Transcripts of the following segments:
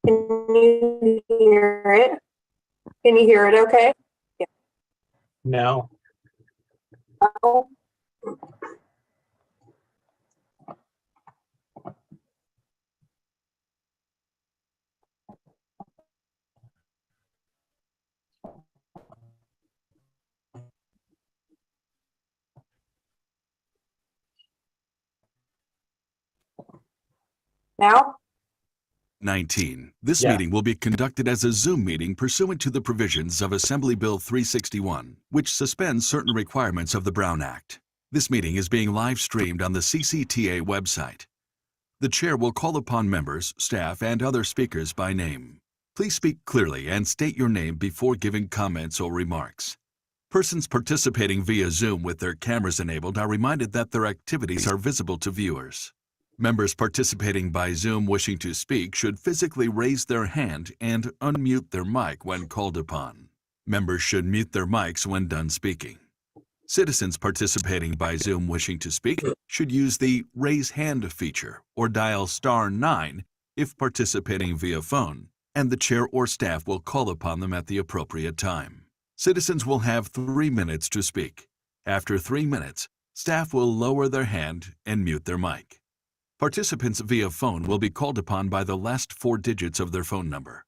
Can you hear it? Can you hear it okay? Yeah. No. Oh. Now? 19. This Yeah. meeting will be conducted as a Zoom meeting pursuant to the provisions of Assembly Bill 361, which suspends certain requirements of the Brown Act. This meeting is being live streamed on the CCTA website. The chair will call upon members, staff, and other speakers by name. Please speak clearly and state your name before giving comments or remarks. Persons participating via Zoom with their cameras enabled are reminded that their activities are visible to viewers. Members participating by Zoom wishing to speak should physically raise their hand and unmute their mic when called upon. Members should mute their mics when done speaking. Citizens participating by Zoom wishing to speak should use the Raise Hand feature or dial *9 if participating via phone, and the chair or staff will call upon them at the appropriate time. Citizens will have 3 minutes to speak. After 3 minutes, staff will lower their hand and mute their mic. Participants via phone will be called upon by the last 4 digits of their phone number.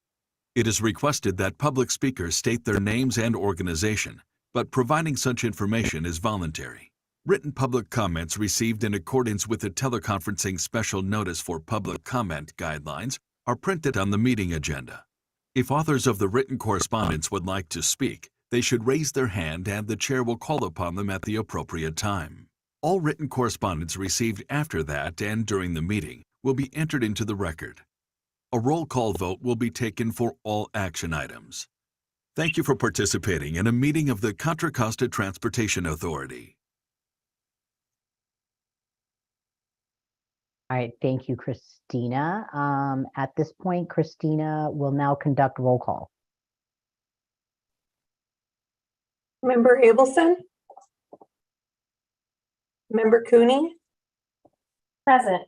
It is requested that public speakers state their names and organization, but providing such information is voluntary. Written public comments received in accordance with the teleconferencing special notice for public comment guidelines are printed on the meeting agenda. If authors of the written correspondence would like to speak, they should raise their hand and the chair will call upon them at the appropriate time. All written correspondence received after that and during the meeting will be entered into the record. A roll call vote will be taken for all action items. Thank you for participating in a meeting of the Contra Costa Transportation Authority. All right, thank you, Christina. At this point, Christina will now conduct roll call. Member Abelson? Member Cooney? Present.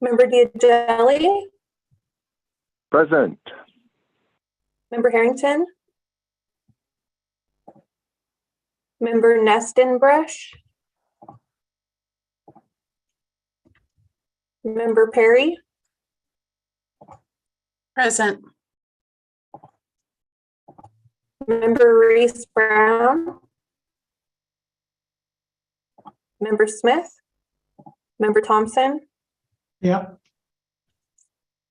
Member Diagelli? Present. Member Harrington? Member Nestenbrush? Member Perry? Present. Member Reese Brown? Member Smith? Member Thompson? Yeah.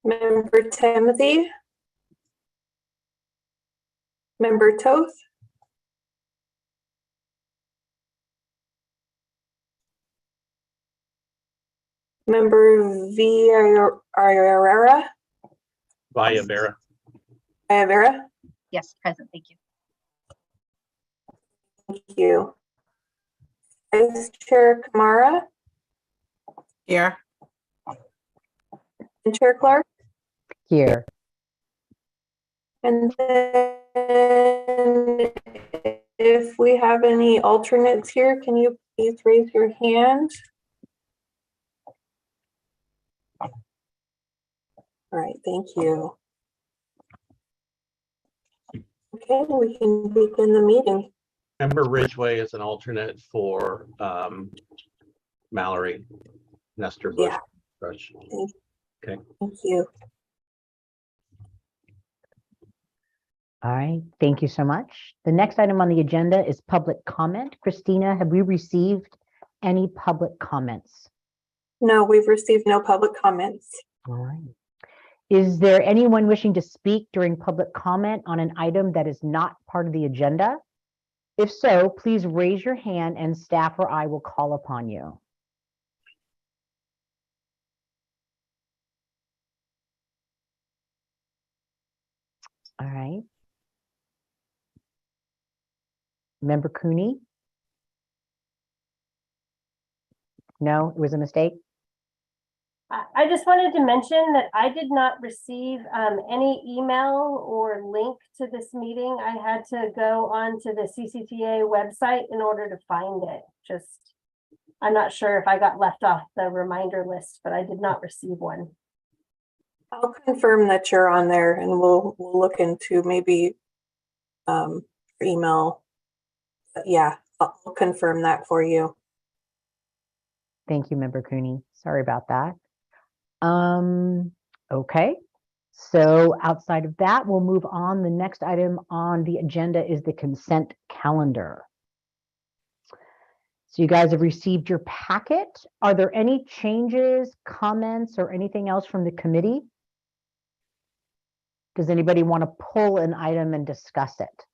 Member Timothy? Member Toth? Member Villarreira? Villarreira? Yes, present. Thank you. Thank you. Vice Chair Kamara? Here. And Chair Clark? Here. And then if we have any alternates here, can you please raise your hand? All right, thank you. Okay, we can begin the meeting. Member Ridgway is an alternate for Mallory Nestor Bush. Yeah. Brush. Okay. Thank you. All right, thank you so much. The next item on the agenda is public comment. Christina, have we received any public comments? No, we've received no public comments. All right. Is there anyone wishing to speak during public comment on an item that is not part of the agenda? If so, please raise your hand and staff or I will call upon you. All right. Member Cooney? No, it was a mistake. I just wanted to mention that I did not receive any email or link to this meeting. I had to go onto the CCTA website in order to find it. Just I'm not sure if I got left off the reminder list, but I did not receive one. I'll confirm that you're on there and we'll look into maybe email. But yeah, I'll confirm that for you. Thank you, Member Cooney. Sorry about that. Okay. So outside of that, we'll move on. The next item on the agenda is the consent calendar. So you guys have received your packet. Are there any changes, comments, or anything else from the committee? Does anybody want to pull an item and discuss it?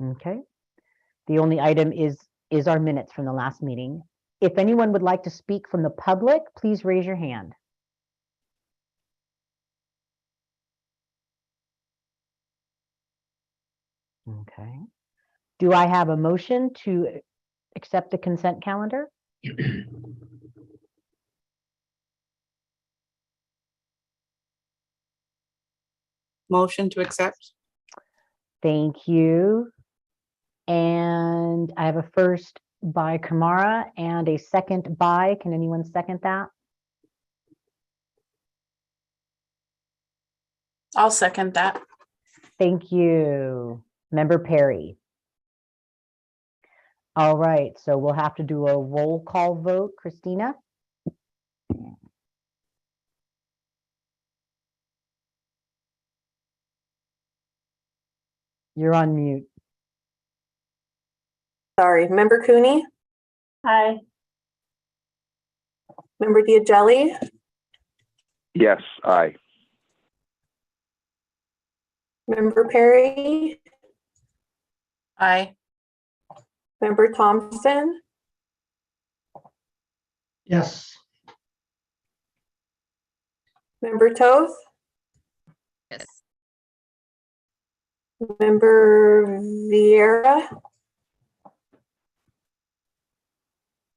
Okay. The only item is our minutes from the last meeting. If anyone would like to speak from the public, please raise your hand. Okay. Do I have a motion to accept the consent calendar? Motion to accept. Thank you. And I have a first by Kamara and a second by, can anyone second that? I'll second that. Thank you. Member Perry. All right, so we'll have to do a roll call vote. Christina? You're on mute. Sorry, Member Cooney, Aye. Member Diagelli, Yes, aye. Member Perry, Aye. Member Thompson, Yes. Member Toth, Yes. Member Vieira,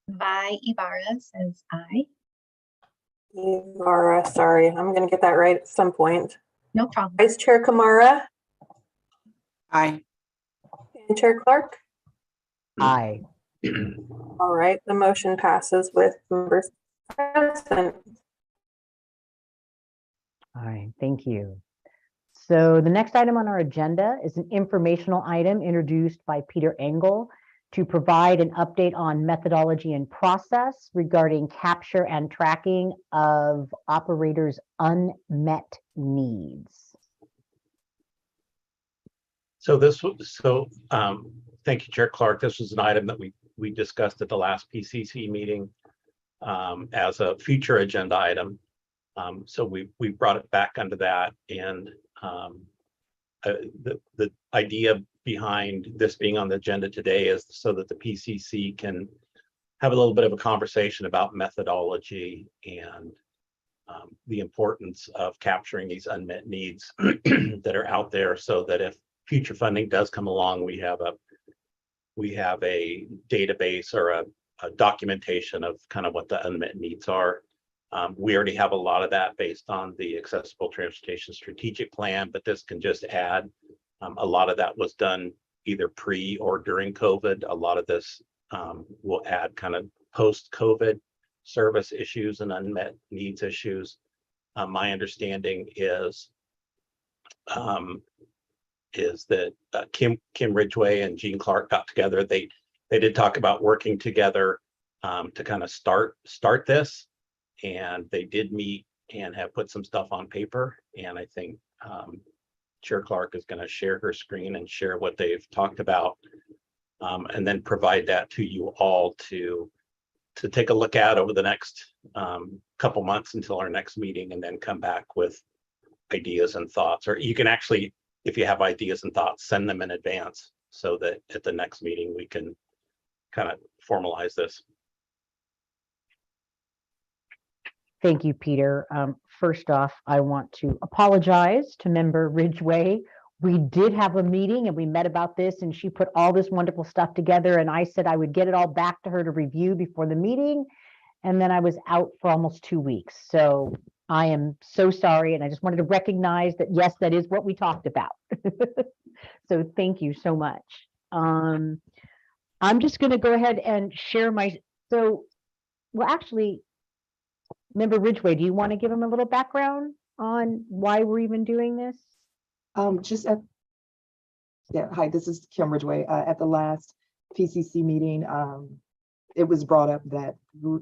By Ibarra says aye. Ibarra, sorry, I'm gonna get that right at some point. No problem. Vice Chair Kamara Aye. and Chair Clark. Aye. All right, the motion passes with members present. All right, thank you. So the next item on our agenda is an informational item introduced by Peter Engel to provide an update on methodology and process regarding capture and tracking of operators' unmet needs. So thank you, Chair Clark. This was an item that we discussed at the last PCC meeting as a future agenda item. So we brought it back under that, and the idea behind this being on the agenda today is so that the PCC can have a little bit of a conversation about methodology and the importance of capturing these unmet needs that are out there, so that if future funding does come along, we have a database or a documentation of kind of what the unmet needs are. We already have a lot of that based on the Accessible Transportation Strategic Plan, but this can just add. A lot of that was done either pre or during COVID. A lot of this will add kind of post-COVID service issues and unmet needs issues. My understanding is that Kim Ridgway and Jean Clark got together. They did talk about working together to kind of start this, and they did meet and have put some stuff on paper. And I think Chair Clark is going to share her screen and share what they've talked about, and then provide that to you all to take a look at over the next couple months until our next meeting, and then come back with ideas and thoughts. Or you can actually, if you have ideas and thoughts, send them in advance so that at the next meeting we can kind of formalize this. Thank you, Peter. First off, I want to apologize to Member Ridgway. We did have a meeting and we met about this, and she put all this wonderful stuff together, and I said I would get it all back to her to review before the meeting. And then I was out for almost 2 weeks. So I am so sorry. And I just wanted to recognize that, yes, that is what we talked about. So thank you so much. I'm just going to go ahead and share well, actually, Member Ridgway, do you want to give him a little background on why we're even doing this? Hi, this is Kim Ridgway. At the last PCC meeting, it was brought up that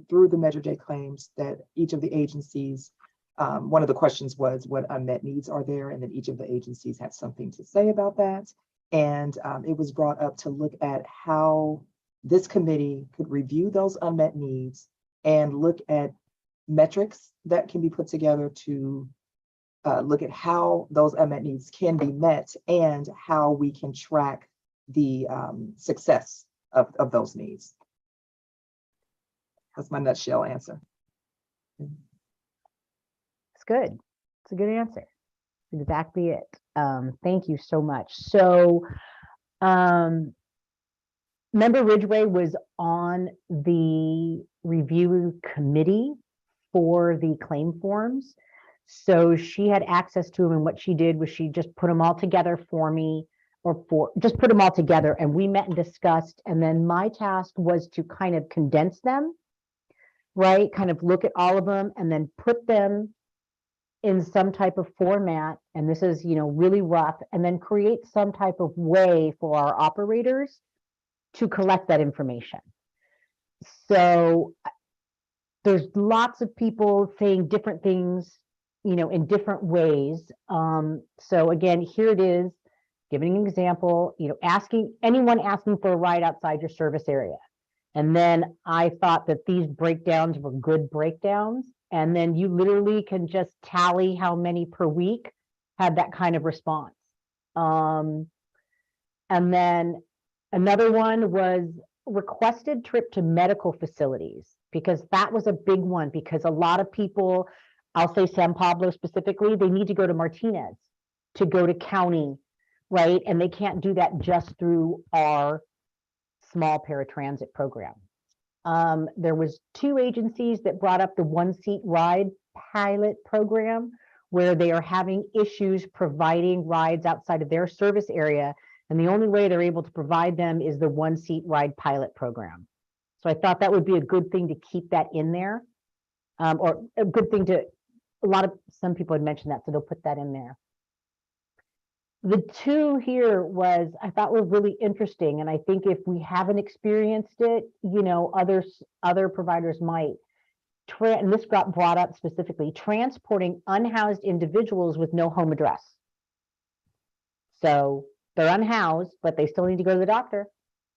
through the Measure J claims that each of the agencies, one of the questions was what unmet needs are there, and then each of the agencies had something to say about that. And it was brought up to look at how this committee could review those unmet needs and look at metrics that can be put together to look at how those unmet needs can be met and how we can track the success of those needs. That's my nutshell answer. It's good. It's a good answer. That's exactly it. Thank you so much. So, Member Ridgway was on the review committee for the claim forms. So she had access to them, and what she did was she just put them all together for me, just put them all together, and we met and discussed. And then my task was to kind of condense them, right? Kind of look at all of them and then put them in some type of format. And this is, really rough, and then create some type of way for our operators to collect that information. So there's lots of people saying different things, in different ways. So again, here it is, giving an example, anyone asking for a ride outside your service area. And then I thought that these breakdowns were good breakdowns. And then you literally can just tally how many per week had that kind of response. And then another one was requested trip to medical facilities, because that was a big one, because a lot of people, I'll say San Pablo specifically, they need to go to Martinez to go to county, right? And they can't do that just through our small paratransit program. There was 2 agencies that brought up the one-seat ride pilot program, where they are having issues providing rides outside of their service area. And the only way they're able to provide them is the one-seat ride pilot program. So I thought that would be a good thing to keep that in there, or a good thing to, some people had mentioned that, so they'll put that in there. The 2 here I thought were really interesting. And I think if we haven't experienced it, other providers might. And this got brought up specifically, transporting unhoused individuals with no home address. So they're unhoused, but they still need to go to the doctor.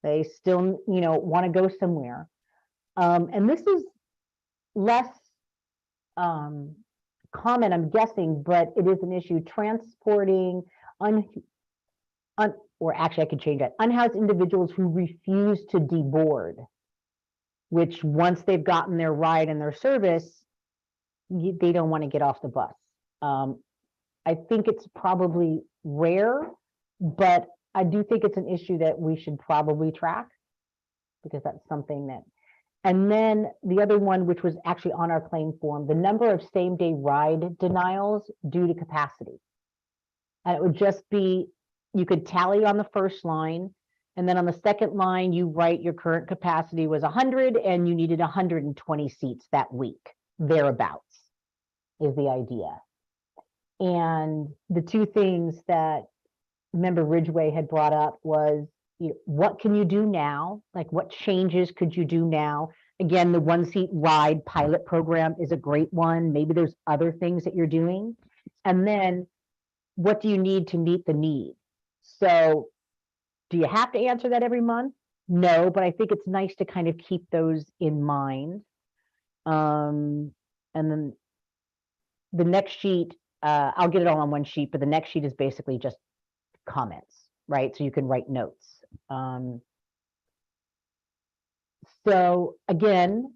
They still, want to go somewhere. And this is less common, I'm guessing, but it is an issue. Transporting or actually I could change that. Unhoused individuals who refuse to deboard, which once they've gotten their ride and their service, they don't want to get off the bus. I think it's probably rare, but I do think it's an issue that we should probably track, because that's something that, and then the other one, which was actually on our claim form, the number of same-day ride denials due to capacity. And it would just be, you could tally on the first line, and then on the second line, you write your current capacity was 100 and you needed 120 seats that week, thereabouts is the idea. And the 2 things that Member Ridgway had brought up was, what can you do now? Like, what changes could you do now? Again, the one-seat ride pilot program is a great one. Maybe there's other things that you're doing. And then what do you need to meet the need? So do you have to answer that every month? No, but I think it's nice to kind of keep those in mind. And then the next sheet, I'll get it all on one sheet, but the next sheet is basically just comments, right? So you can write notes. So again,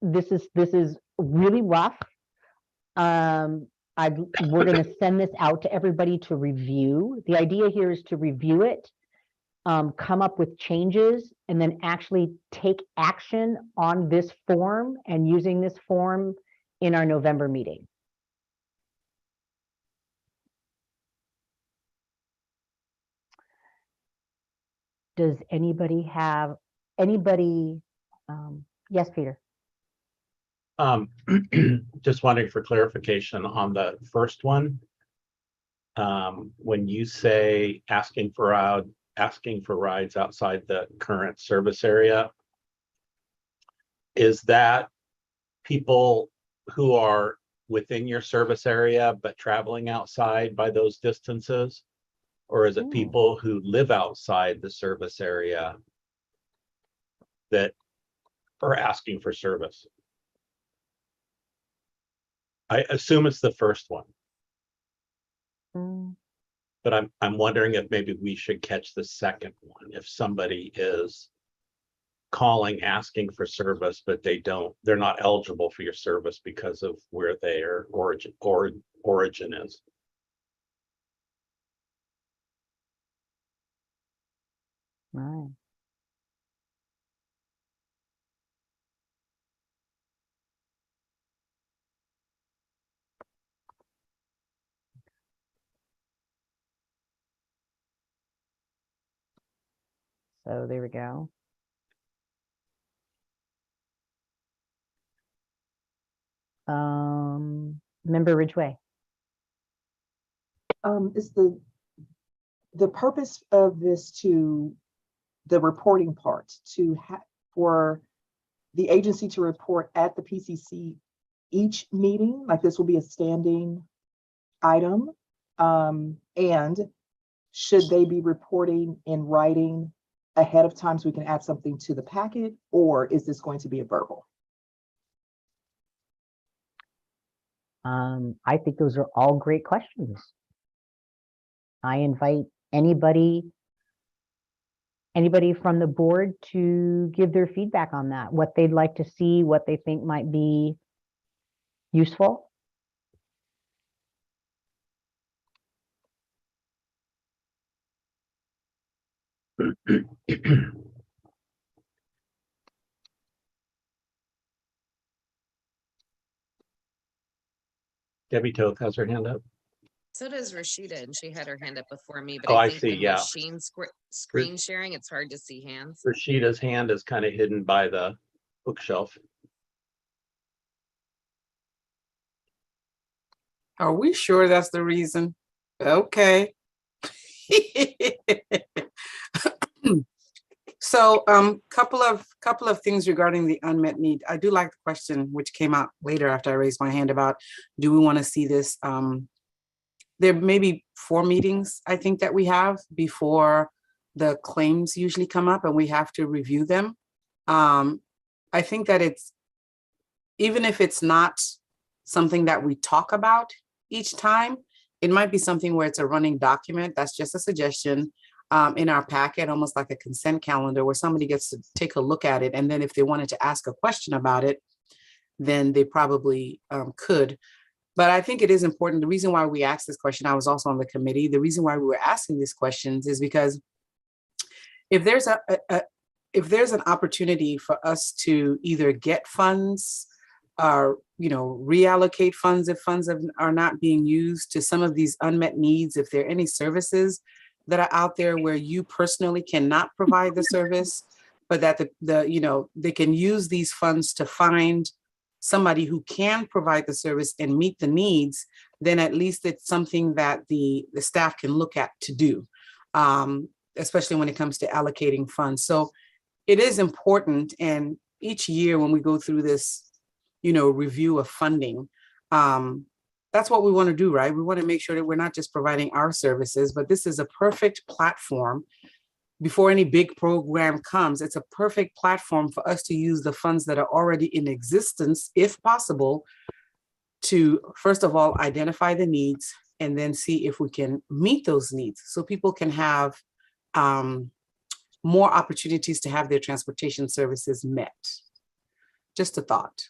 this is really rough. We're going to send this out to everybody to review. The idea here is to review it, come up with changes, and then actually take action on this form and using this form in our November meeting. Does anybody have, yes, Peter? Just wondering for clarification on the first one. When you say asking for rides outside the current service area, is that people who are within your service area but traveling outside by those distances? Or is it people who live outside the service area that are asking for service? I assume it's the first one, but I'm wondering if maybe we should catch the second one. If somebody is calling asking for service, but they're not eligible for your service because of where their origin is. Right. So there we go. Member Ridgway. Is the purpose of this the reporting part for the agency to report at the PCC each meeting? Like this will be a standing item? And should they be reporting in writing ahead of time so we can add something to the packet, or is this going to be a verbal? I think those are all great questions. I invite anybody from the board to give their feedback on that, what they'd like to see, what they think might be useful. Debbie Toth has her hand up. So does Rashida, and she had her hand up before me, but Oh, I I think see, when yeah. machine screen sharing, it's hard to see hands. Rashida's hand is kind of hidden by the bookshelf. Are we sure that's the reason? Okay. So couple of things regarding the unmet need. I do like the question which came out later after I raised my hand about, do we want to see this? There may be 4 meetings, I think, that we have before the claims usually come up and we have to review them. I think that even if it's not something that we talk about each time, it might be something where it's a running document. That's just a suggestion in our packet, almost like a consent calendar where somebody gets to take a look at it. And then if they wanted to ask a question about it, then they probably could. But I think it is important. The reason why we asked this question, I was also on the committee. The reason why we were asking these questions is because if there's an opportunity for us to either get funds or reallocate funds if funds are not being used to some of these unmet needs, if there are any services that are out there where you personally cannot provide the service, but that they can use these funds to find somebody who can provide the service and meet the needs, then at least it's something that the staff can look at to do, especially when it comes to allocating funds. So it is important. And each year when we go through this, review of funding, that's what we want to do, right? We want to make sure that we're not just providing our services, but this is a perfect platform. Before any big program comes, it's a perfect platform for us to use the funds that are already in existence, if possible, to, first of all, identify the needs and then see if we can meet those needs so people can have more opportunities to have their transportation services met. Just a thought.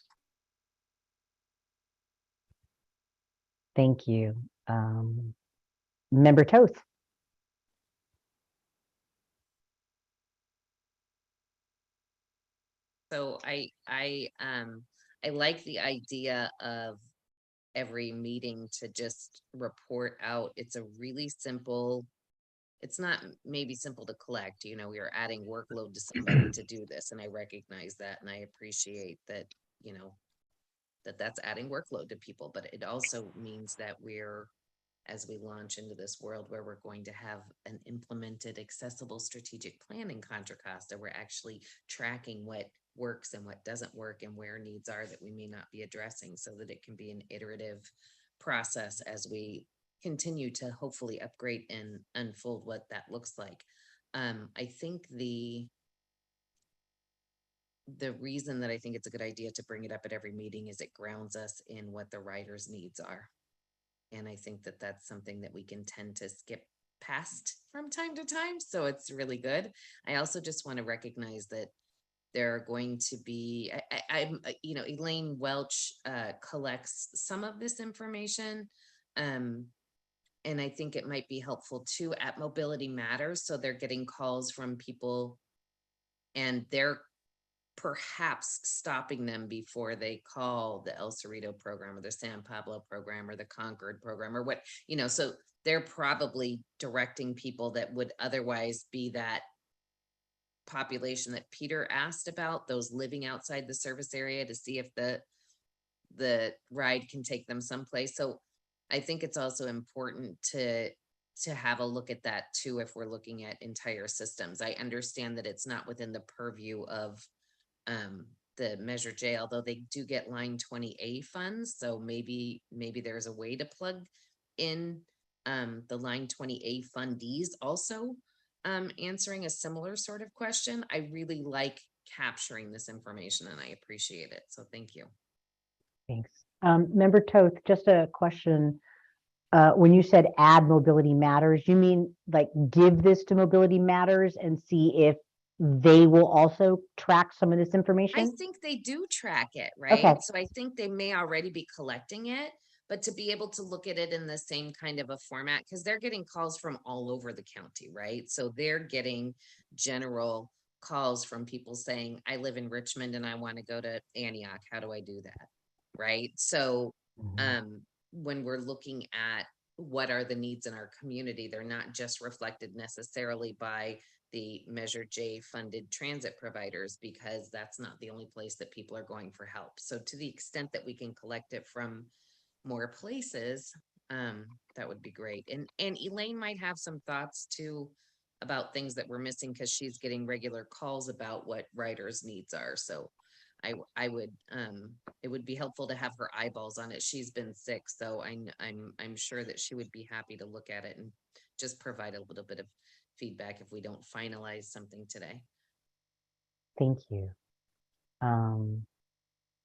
Thank you. Member Toth. So I like the idea of every meeting to just report out. It's a really simple it's not maybe simple to collect, you know, we are adding workload to somebody to do this, and I recognize that, and I appreciate that, you know, that's adding workload to people, but it also means that we're, as we launch into this world where we're going to have an implemented accessible strategic plan in Contra Costa, we're actually tracking what works and what doesn't work and where needs are that we may not be addressing, so that it can be an iterative process as we continue to hopefully upgrade and unfold what that looks like. I think the reason that I think it's a good idea to bring it up at every meeting is it grounds us in what the writer's needs are. And I think that that's something that we can tend to skip past from time to time. So it's really good. I also just want to recognize that there are going to be, I'm, you know, Elaine Welch collects some of this information. And I think it might be helpful too at Mobility Matters. So they're getting calls from people and they're perhaps stopping them before they call the El Cerrito program or the San Pablo program or the Concord program or what, you know, so they're probably directing people that would otherwise be that population that Peter asked about, those living outside the service area, to see if the ride can take them someplace. So I think it's also important to have a look at that too, if we're looking at entire systems. I understand that it's not within the purview of the Measure J, although they do get line 20A funds. So maybe there's a way to plug in the line 20A fundees also answering a similar sort of question. I really like capturing this information and I appreciate it. So thank you. Thanks. Member Toth, just a question. When you said add Mobility Matters, you mean like give this to Mobility Matters and see if they will also track some of this information? I think they do track it, right? Okay. So I think they may already be collecting it, but to be able to look at it in the same kind of a format, because they're getting calls from all over the county, right? So they're getting general calls from people saying, I live in Richmond and I want to go to Antioch. How do I do that? Right. So when we're looking at what are the needs in our community, they're not just reflected necessarily by the Measure J funded transit providers, because that's not the only place that people are going for help. So to the extent that we can collect it from more places, that would be great. And Elaine might have some thoughts too about things that we're missing, because she's getting regular calls about what writers' needs are. So I would it would be helpful to have her eyeballs on it. She's been sick, so I'm sure that she would be happy to look at it and just provide a little bit of feedback if we don't finalize something today. Thank you.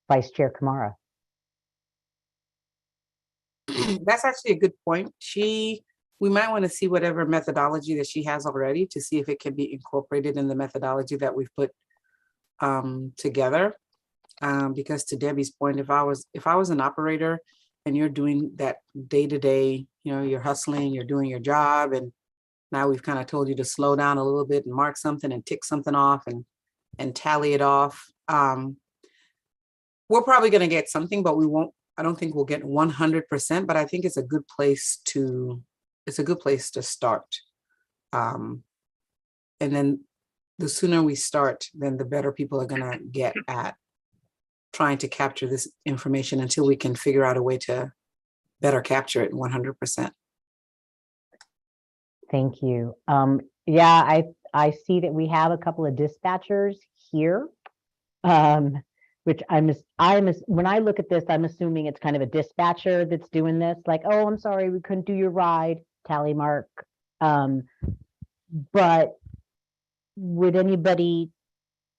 Vice Chair Kamara. That's actually a good point. We might want to see whatever methodology that she has already to see if it can be incorporated in the methodology that we've put together. Because to Debbie's point, if I was an operator and you're doing that day-to-day, you know, you're hustling, you're doing your job, and now we've kind of told you to slow down a little bit and mark something and tick something off and tally it off. We're probably going to get something, but we won't. I don't think we'll get 100%, but I think it's a good place to start. And then the sooner we start, then the better people are going to get at trying to capture this information until we can figure out a way to better capture it 100%. Thank you. Yeah, I see that we have a couple of dispatchers here, which when I look at this, I'm assuming it's kind of a dispatcher that's doing this, like, oh, I'm sorry, we couldn't do your ride, tally mark. But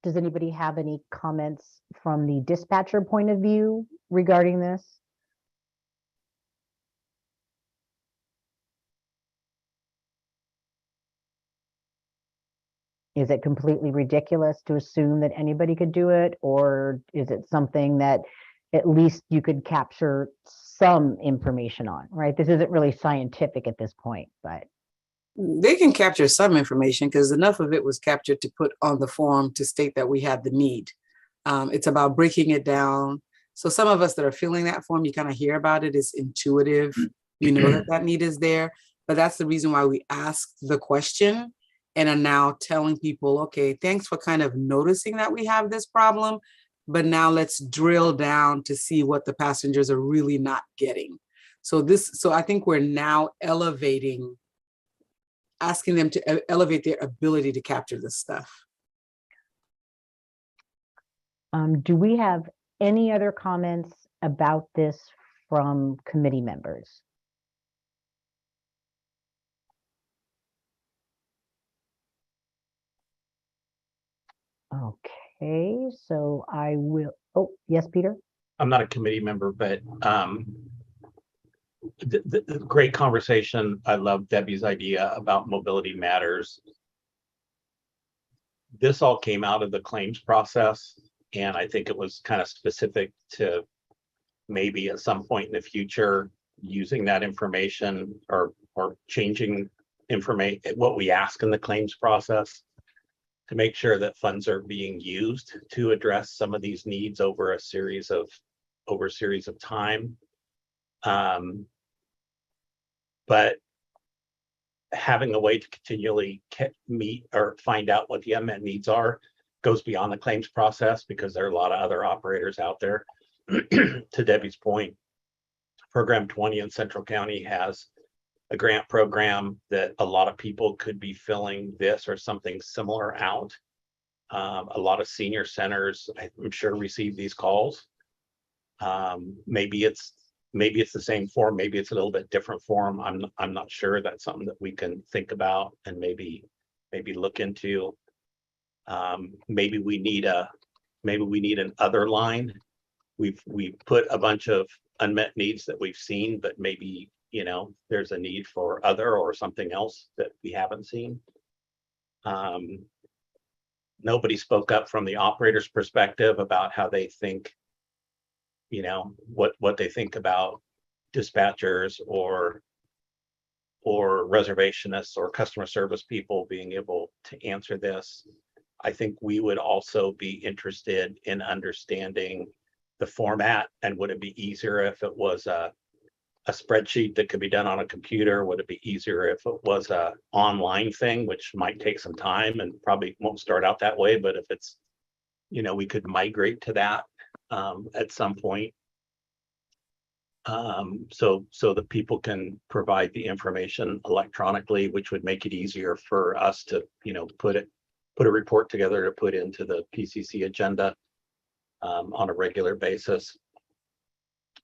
does anybody have any comments from the dispatcher point of view regarding this? Is it completely ridiculous to assume that anybody could do it? Or is it something that at least you could capture some information on, right? This isn't really scientific at this point, but. They can capture some information because enough of it was captured to put on the form to state that we had the need. It's about breaking it down. So some of us that are filling that form, you kind of hear about it, it's intuitive. You know that need is there. but that's the reason why we asked the question and are now telling people, okay, thanks for kind of noticing that we have this problem, but now let's drill down to see what the passengers are really not getting. So I think we're now asking them to elevate their ability to capture this stuff. Do we have any other comments about this from committee members? Okay, so I will, oh, yes, Peter? I'm not a committee member, but the great conversation. I love Debbie's idea about mobility matters. This all came out of the claims process, and I think it was kind of specific to maybe at some point in the future using that information or changing information, what we ask in the claims process, to make sure that funds are being used to address some of these needs over a series of time. But having a way to continually meet or find out what the unmet needs are goes beyond the claims process, because there are a lot of other operators out there. To Debbie's point, Program 20 in Central County has a grant program that a lot of people could be filling this or something similar out. A lot of senior centers, I'm sure, receive these calls. Maybe it's the same form, maybe it's a little bit different form. I'm not sure. That's something that we can think about and maybe look into. Maybe we need an other line. We've put a bunch of unmet needs that we've seen, but maybe, there's a need for other or something else that we haven't seen. Nobody spoke up from the operator's perspective about how they think, what they think about dispatchers or reservationists or customer service people being able to answer this. I think we would also be interested in understanding the format, and would it be easier if it was a spreadsheet that could be done on a computer? Would it be easier if it was a online thing, which might take some time and probably won't start out that way, but if it's, we could migrate to that at some point. So that people can provide the information electronically, which would make it easier for us to, put a report together to put into the PCC agenda on a regular basis.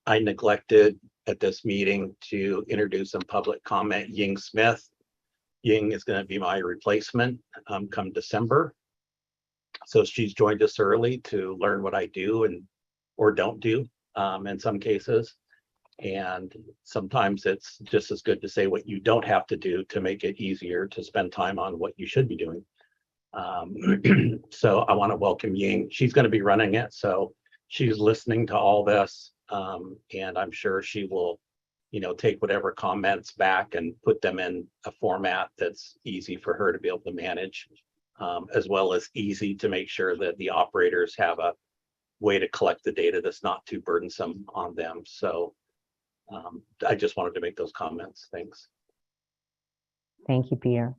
I neglected at this meeting to introduce in public comment Ying Smith. Ying is going to be my replacement come December. So she's joined us early to learn what I do or don't do in some cases. And sometimes it's just as good to say what you don't have to do to make it easier to spend time on what you should be doing. So I want to welcome Ying. She's going to be running it, so she's listening to all this, and I'm sure she will, take whatever comments back and put them in a format that's easy for her to be able to manage, as well as easy to make sure that the operators have a way to collect the data that's not too burdensome on them. So I just wanted to make those comments. Thanks. Thank you, Peter.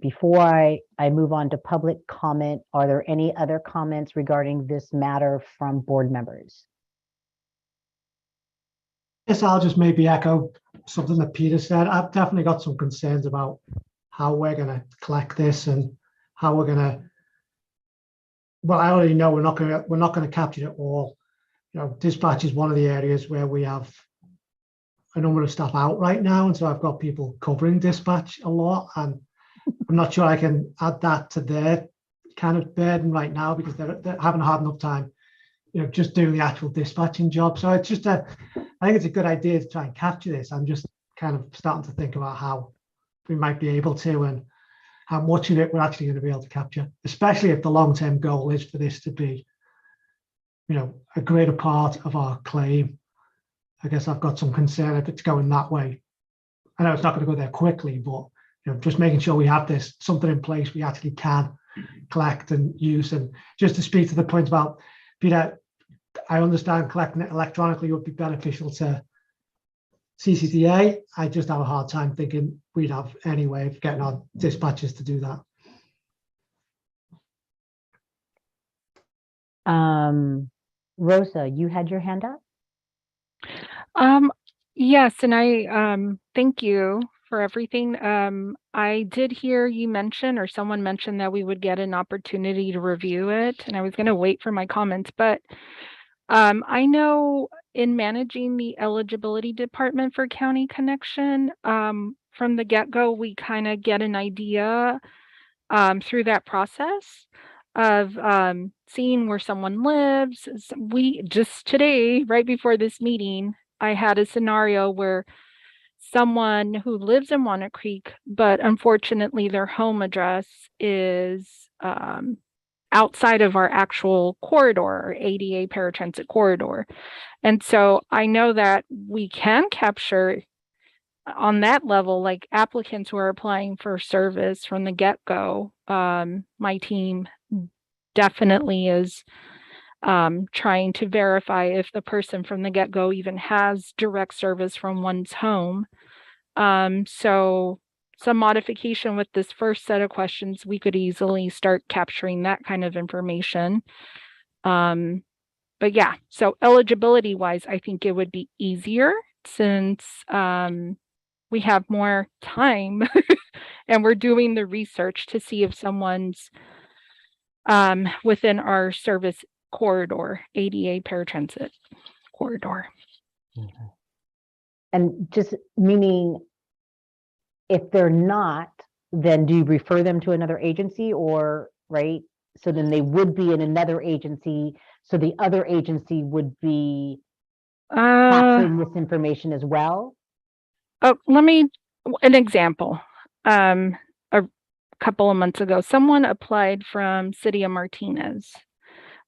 Before I move on to public comment, are there any other comments regarding this matter from board members? Yes, I'll just maybe echo something that Peter said. I've definitely got some concerns about how we're going to collect this and how we're going to. Well, I already know we're not going to capture it all. Dispatch is one of the areas where we have a number of staff out right now, and so I've got people covering dispatch a lot, and I'm not sure I can add that to their kind of burden right now because they haven't had enough time, just doing the actual dispatching job. So it's just I think it's a good idea to try and capture this. I'm just kind of starting to think about how we might be able to and how much of it we're actually going to be able to capture, especially if the long-term goal is for this to be, a greater part of our claim. I guess I've got some concern if it's going that way. I know it's not going to go there quickly, but just making sure we have this something in place we actually can collect and use. And just to speak to the point about Peter, I understand collecting it electronically would be beneficial to CCTA, I just have a hard time thinking we'd have any way of getting our dispatchers to do that. Rosa, you had your hand up? Yes, and I thank you for everything. I did hear you mention, or someone mentioned, that we would get an opportunity to review it, and I was going to wait for my comments, but I know in managing the eligibility department for County Connection, from the get-go, we kind of get an idea through that process of seeing where someone lives. We just today, right before this meeting, I had a scenario where someone who lives in Walnut Creek, but unfortunately their home address is outside of our actual corridor, or ADA paratransit corridor. And so I know that we can capture on that level, like applicants who are applying for service from the get-go. My team definitely is trying to verify if the person from the get-go even has direct service from one's home. So some modification with this first set of questions, we could easily start capturing that kind of information. But yeah, so eligibility wise, I think it would be easier since we have more time and we're doing the research to see if someone's within our service corridor, ADA paratransit corridor. And just meaning, if they're not, then do you refer them to another agency, or, right? So then they would be in another agency. So the other agency would be capturing this information as well. Oh, an example. A couple of months ago, someone applied from City of Martinez,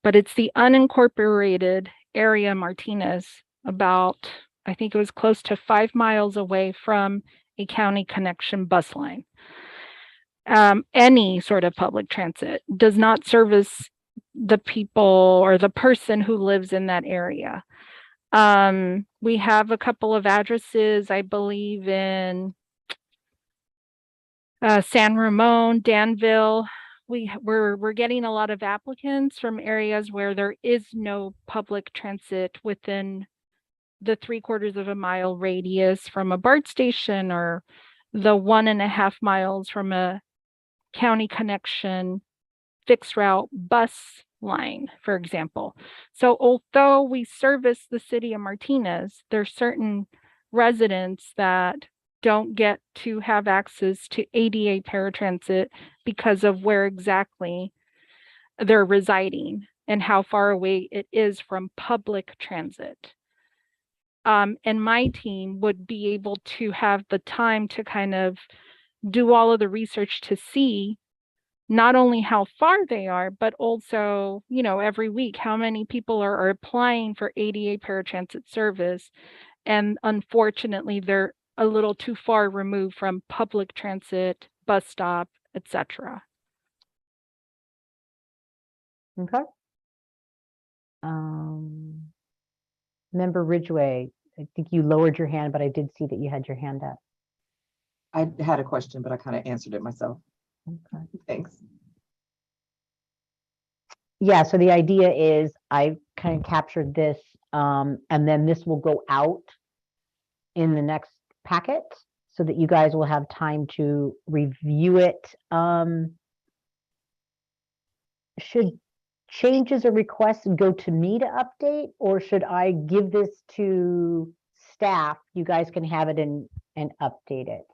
but it's the unincorporated area Martinez, about, I think it was close to 5 miles away from a County Connection bus line. Any sort of public transit does not service the people or the person who lives in that area. We have a couple of addresses, I believe, in San Ramon, Danville. We're getting a lot of applicants from areas where there is no public transit within the 3/4 of a mile radius from a BART station, or the 1.5 miles from a County Connection fixed route bus line, for example. So although we service the City of Martinez, there's certain residents that don't get to have access to ADA paratransit because of where exactly they're residing and how far away it is from public transit. And my team would be able to have the time to kind of do all of the research to see not only how far they are, but also, every week, how many people are applying for ADA paratransit service. And unfortunately, they're a little too far removed from public transit, bus stop, etc. Okay. Member Ridgway, I think you lowered your hand, but I did see that you had your hand up. I had a question, but I kind of answered it myself. Okay. Thanks. Yeah, so the idea is I kind of captured this, and then this will go out in the next packet so that you guys will have time to review it. Should changes or requests go to me to update, or should I give this to staff? You guys can have it and update it.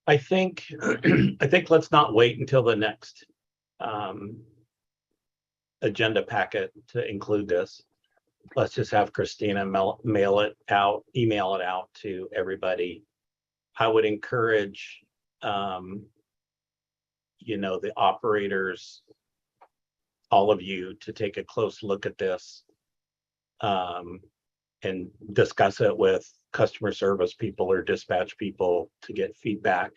I think let's not wait until the next agenda packet to include this. Let's just have Christina email it out to everybody. I would encourage the operators, all of you, to take a close look at this and discuss it with customer service people or dispatch people to get feedback,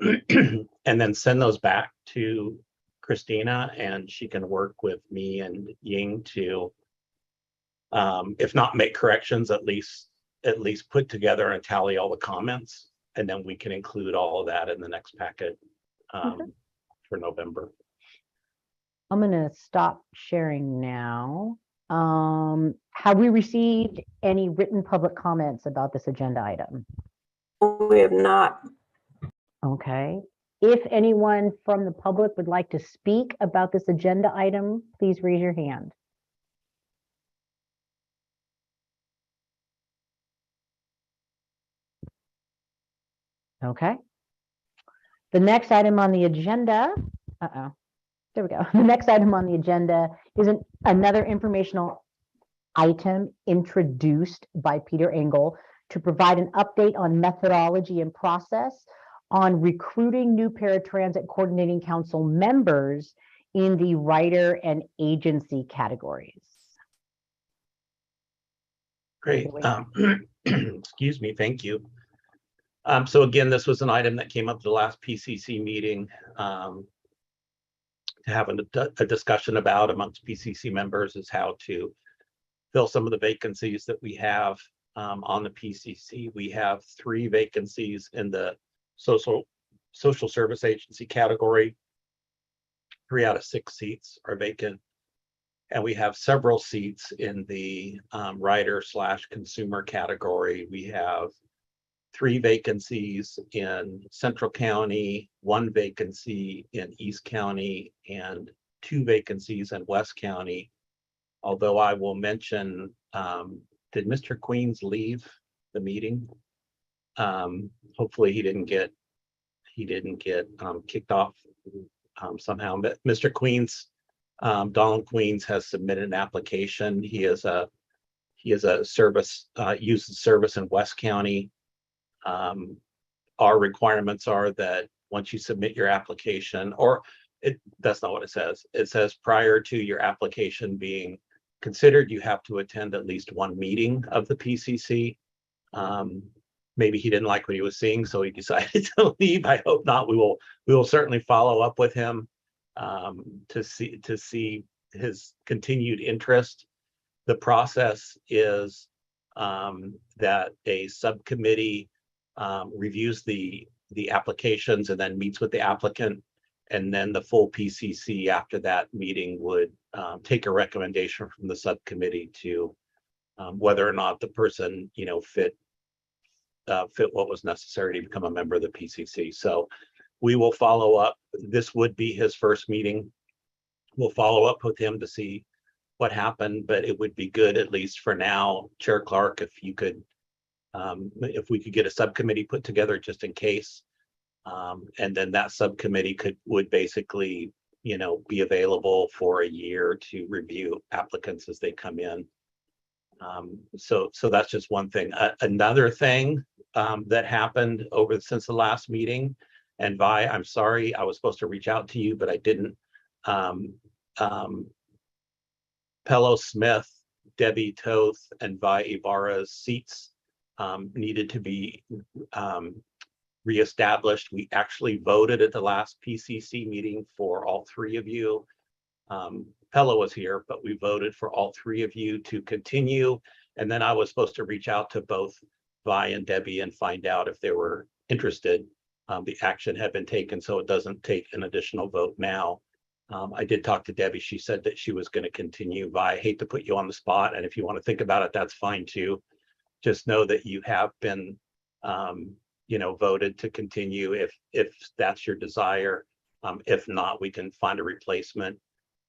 and then send those back to Christina, and she can work with me and Ying to if not make corrections, at least put together and tally all the comments, and then we can include all of that in the next packet for November. I'm gonna stop sharing now. Have we received any written public comments about this agenda item? We have not. Okay. If anyone from the public would like to speak about this agenda item, please raise your hand. Okay. The next item on the agenda, there we go. The next item on the agenda is another informational item introduced by Peter Engel to provide an update on methodology and process on recruiting new Paratransit Coordinating Council members in the writer and agency categories. Great. Excuse me. Thank you. So again, this was an item that came up at the last PCC meeting to have a discussion about amongst PCC members is how to fill some of the vacancies that we have on the PCC. We have 3 vacancies in the social service agency category. 3 out of 6 seats are vacant. And we have several seats in the writer/consumer category. We have 3 vacancies in Central County, 1 vacancy in East County, and 2 vacancies in West County. Although I will mention, did Mr. Queens leave the meeting? Hopefully he didn't get kicked off somehow. But Mr. Queens, Donald Queens, has submitted an application. He is a service uses service in West County. Our requirements are that once you submit your application, or that's not what it says. It says prior to your application being considered, you have to attend at least 1 meeting of the PCC. Maybe he didn't like what he was seeing, so he decided to leave. I hope not. We will certainly follow up with him to see his continued interest. The process is that a subcommittee reviews the applications and then meets with the applicant, and then the full PCC after that meeting would take a recommendation from the subcommittee to whether or not the person fit what was necessary to become a member of the PCC. So we will follow up. This would be his first meeting. We'll follow up with him to see what happened, but it would be good, at least for now, Chair Clark, if you could, if we could get a subcommittee put together just in case. And then that subcommittee would basically, be available for a year to review applicants as they come in. So that's just one thing. Another thing that happened since the last meeting, and Vi, I'm sorry, I was supposed to reach out to you, but I didn't. Pello Smith, Debbie Toth, and Vi Ibarra's seats needed to be reestablished. We actually voted at the last PCC meeting for all 3 of you. Pello was here, but we voted for all 3 of you to continue. And then I was supposed to reach out to both Vi and Debbie and find out if they were interested. The action had been taken, so it doesn't take an additional vote now. I did talk to Debbie. She said that she was going to continue. Vi, I hate to put you on the spot, and if you want to think about it, that's fine too. Just know that you have been, voted to continue if that's your desire. If not, we can find a replacement.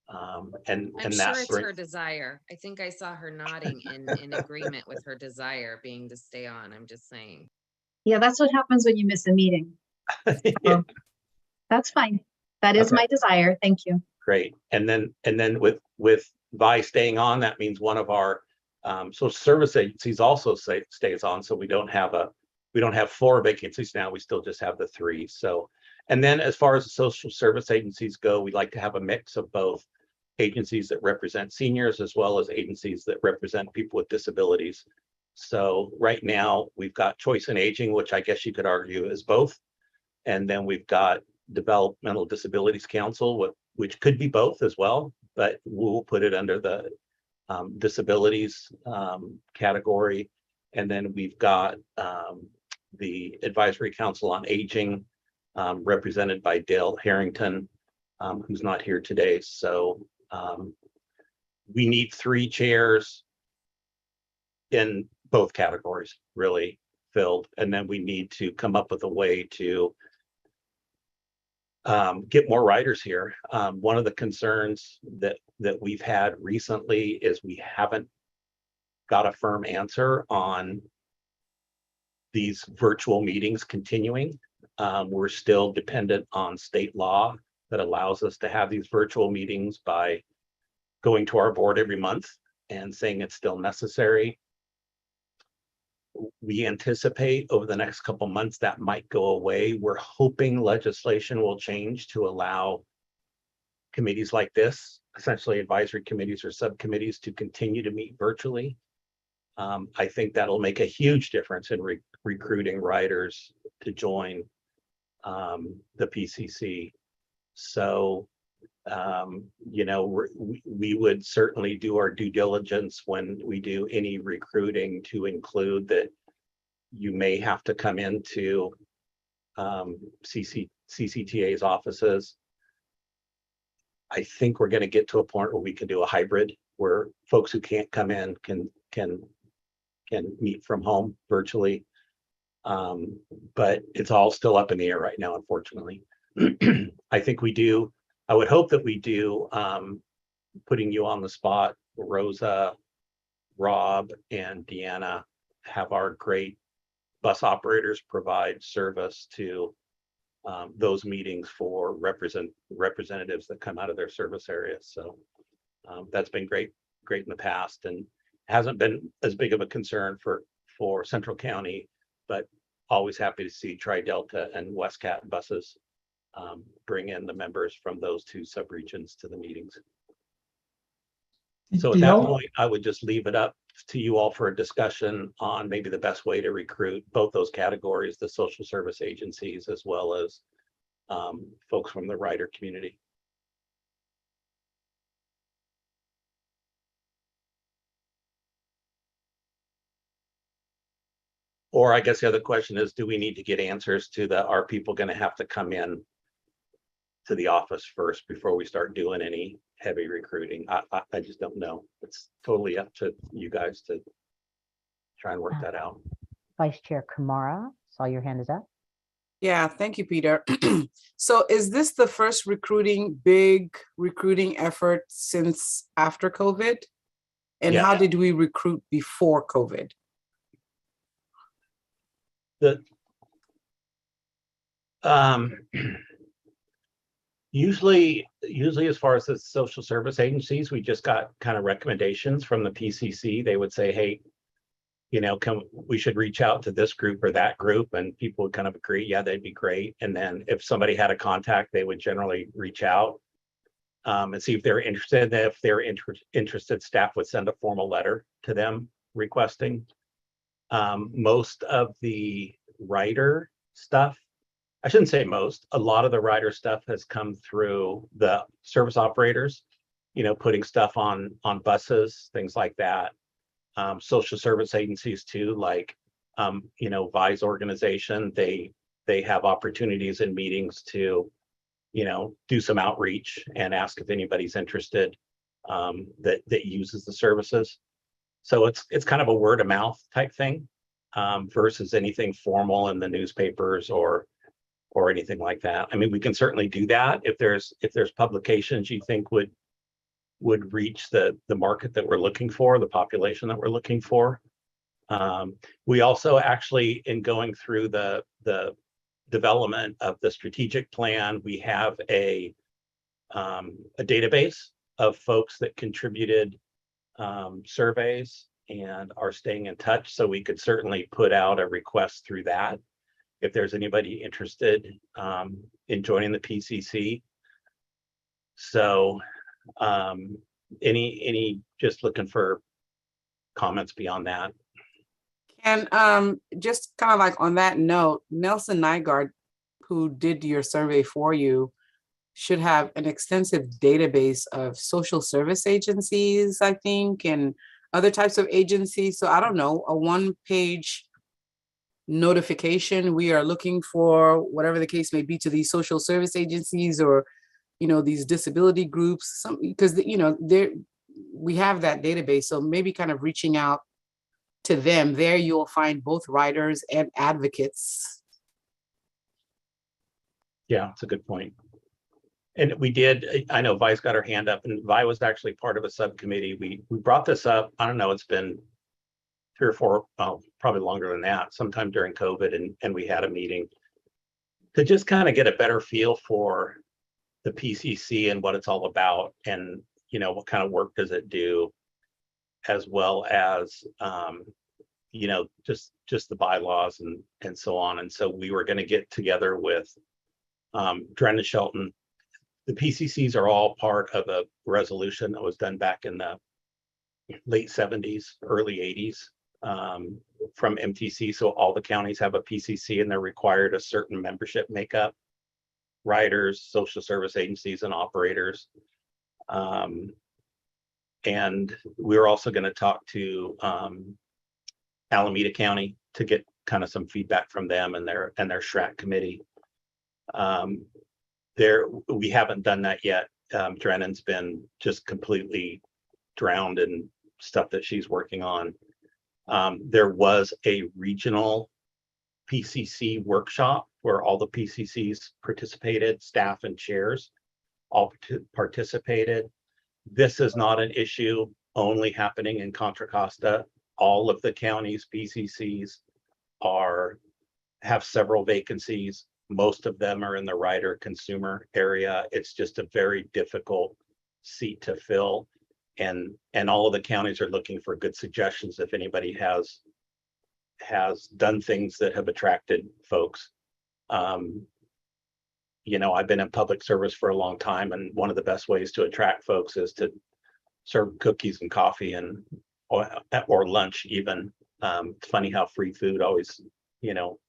And I'm sure that's it's her desire. I think I saw her nodding in agreement with her desire being to stay on. I'm just saying. Yeah, that's what happens when you miss a meeting. Yeah. That's fine. That is my desire. Thank you. Great. And then with Vi staying on, that means one of our social service agencies also stays on. So we don't have 4 vacancies now. We still just have the 3. So, and then as far as the social service agencies go, we'd like to have a mix of both agencies that represent seniors as well as agencies that represent people with disabilities. So right now we've got Choice in Aging, which I guess you could argue is both. And then we've got Developmental Disabilities Council, which could be both as well, but we'll put it under the disabilities category. And then we've got the Advisory Council on Aging, represented by Dale Harrington, who's not here today. So we need 3 chairs in both categories really filled. And then we need to come up with a way to get more writers here. One of the concerns that we've had recently is we haven't got a firm answer on these virtual meetings continuing. We're still dependent on state law that allows us to have these virtual meetings by going to our board every month and saying it's still necessary. We anticipate over the next couple months that might go away. We're hoping legislation will change to allow committees like this, essentially advisory committees or subcommittees, to continue to meet virtually. I think that'll make a huge difference in recruiting writers to join the PCC. So, you know, we would certainly do our due diligence when we do any recruiting to include that you may have to come into CCTA's offices. I think we're going to get to a point where we can do a hybrid where folks who can't come in can meet from home virtually. But it's all still up in the air right now, unfortunately. I think we do. I would hope that we do, putting you on the spot, Rosa, Rob, and Deanna have our great bus operators provide service to those meetings for representatives that come out of their service areas. So that's been great in the past, and hasn't been as big of a concern for Central County, but always happy to see Tri-Delta and Westcat buses bring in the members from those 2 subregions to the meetings. So at that point, I would just leave it up to you all for a discussion on maybe the best way to recruit both those categories, the social service agencies, as well as folks from the writer community. Or I guess the other question is, do we need to get answers to are people going to have to come in to the office first before we start doing any heavy recruiting? I just don't know. It's totally up to you guys to try and work that out. Vice Chair Kamara, saw your hand is up. Yeah, thank you, Peter. So is this the first big recruiting effort since after COVID? And Yeah. how did we recruit before COVID? Usually as far as the social service agencies, we just got kind of recommendations from the PCC. They would say, hey, you know, we should reach out to this group or that group, and people would kind of agree, yeah, that'd be great. And then if somebody had a contact, they would generally reach out and see if they're interested. And if they're interested, staff would send a formal letter to them requesting. Most of the writer stuff, I shouldn't say most, a lot of the writer stuff has come through the service operators, you know, putting stuff on buses, things like that. Social service agencies too, like, you know, VISE organization, they have opportunities in meetings to, you know, do some outreach and ask if anybody's interested that uses the services. So it's kind of a word of mouth type thing versus anything formal in the newspapers or anything like that. I mean, we can certainly do that if there's publications you think would reach the market that we're looking for, the population that we're looking for. We also actually, in going through the development of the strategic plan, we have a database of folks that contributed surveys and are staying in touch. So we could certainly put out a request through that if there's anybody interested in joining the PCC. So any just looking for comments beyond that. And just kind of like on that note, Nelson Nygaard, who did your survey for you, should have an extensive database of social service agencies, I think, and other types of agencies. So I don't know, a one-page notification, we are looking for whatever the case may be to these social service agencies, or, you know, these disability groups, some, because, you know, we have that database. So maybe kind of reaching out to them. There you'll find both writers and advocates. Yeah, it's a good point. And we did, I know Vi's got her hand up, and Vi was actually part of a subcommittee. We brought this up, I don't know, it's been 3 or 4, probably longer than that, sometime during COVID, and we had a meeting to just kind of get a better feel for the PCC and what it's all about, and, you know, what kind of work does it do, as well as, you know, just the bylaws and so on. And so we were going to get together with Dren and Shelton. The PCCs are all part of a resolution that was done back in the late 70s, early 80s from MTC. So all the counties have a PCC, and they're required a certain membership makeup, writers, social service agencies, and operators. And we were also going to talk to Alameda County to get kind of some feedback from them and their SHRAC committee. We haven't done that yet. Drennan's been just completely drowned in stuff that she's working on. There was a regional PCC workshop where all the PCCs participated, staff and chairs all participated. This is not an issue only happening in Contra Costa. All of the counties' PCCs have several vacancies. Most of them are in the writer consumer area. It's just a very difficult seat to fill. And all of the counties are looking for good suggestions if anybody has done things that have attracted folks. You know, I've been in public service for a long time, and one of the best ways to attract folks is to serve cookies and coffee or lunch even. It's funny how free food always, you know,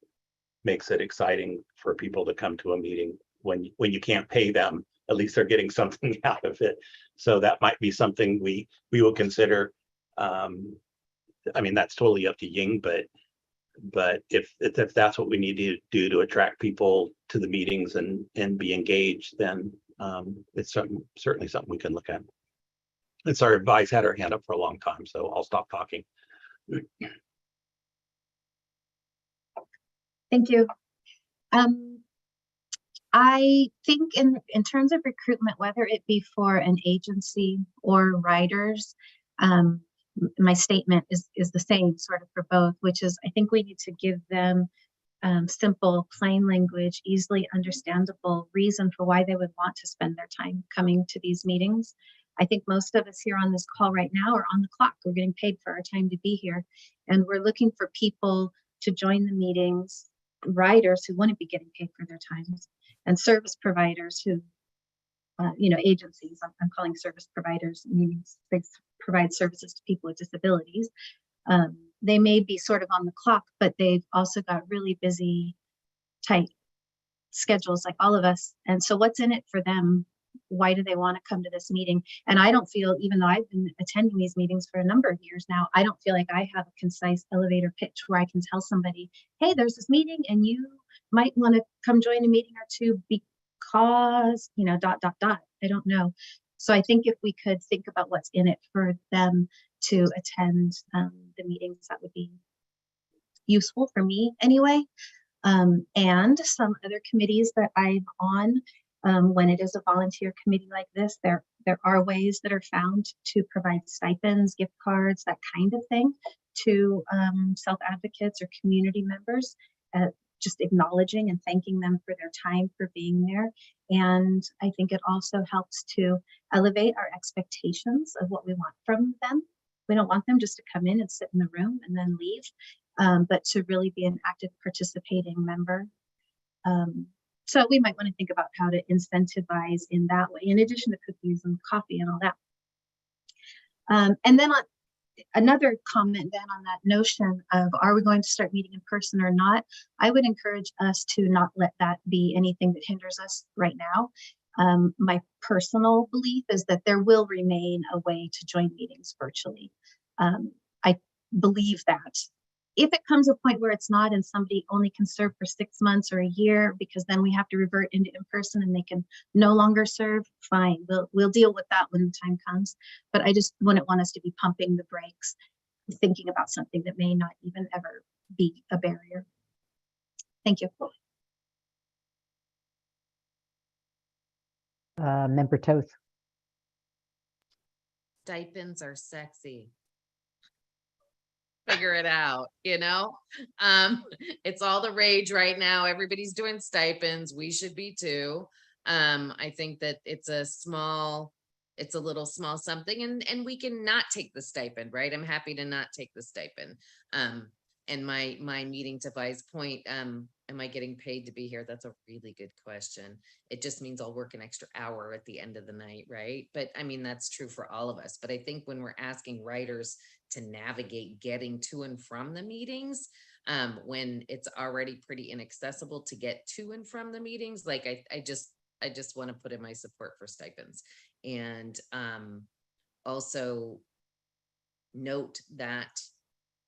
makes it exciting for people to come to a meeting. When you can't pay them, at least they're getting something out of it. So that might be something we will consider. I mean, that's totally up to Ying, but if that's what we need to do to attract people to the meetings and be engaged, then it's certainly something we can look at. And sorry, Vi's had her hand up for a long time, so I'll stop talking. Thank you. I think in terms of recruitment, whether it be for an agency or writers, my statement is the same sort of for both, which is I think we need to give them simple, plain language, easily understandable reason for why they would want to spend their time coming to these meetings. I think most of us here on this call right now are on the clock. We're getting paid for our time to be here. And we're looking for people to join the meetings, writers who wouldn't be getting paid for their times, and service providers who, you know, agencies, I'm calling service providers, meaning they provide services to people with disabilities. They may be sort of on the clock, but they've also got really busy, tight schedules like all of us. And so what's in it for them? Why do they want to come to this meeting? And I don't feel, even though I've been attending these meetings for a number of years now, I don't feel like I have a concise elevator pitch where I can tell somebody, hey, there's this meeting and you might want to come join a meeting or two because, you know, ... I don't know. So I think if we could think about what's in it for them to attend the meetings, that would be useful for me anyway. And some other committees that I'm on, when it is a volunteer committee like this, there are ways that are found to provide stipends, gift cards, that kind of thing to self-advocates or community members, just acknowledging and thanking them for their time for being there. And I think it also helps to elevate our expectations of what we want from them. We don't want them just to come in and sit in the room and then leave, but to really be an active participating member. So we might want to think about how to incentivize in that way, in addition to cookies and coffee and all that. And then on another comment then on that notion of, are we going to start meeting in person or not? I would encourage us to not let that be anything that hinders us right now. My personal belief is that there will remain a way to join meetings virtually. I believe that if it comes a point where it's not and somebody only can serve for 6 months or a year, because then we have to revert into in-person and they can no longer serve, fine, we'll deal with that when the time comes. But I just wouldn't want us to be pumping the brakes, thinking about something that may not even ever be a barrier. Thank you. Member Toth. Stipends are sexy. Figure it out, it's all the rage right now. Everybody's doing stipends. We should be too. I think that it's a little small something, and we can not take the stipend, right? I'm happy to not take the stipend. And my meeting to Vi's point, am I getting paid to be here? That's a really good question. It just means I'll work an extra hour at the end of the night, right? But I mean, that's true for all of us. But I think when we're asking writers to navigate getting to and from the meetings, when it's already pretty inaccessible to get to and from the meetings, like I just want to put in my support for stipends. And also note that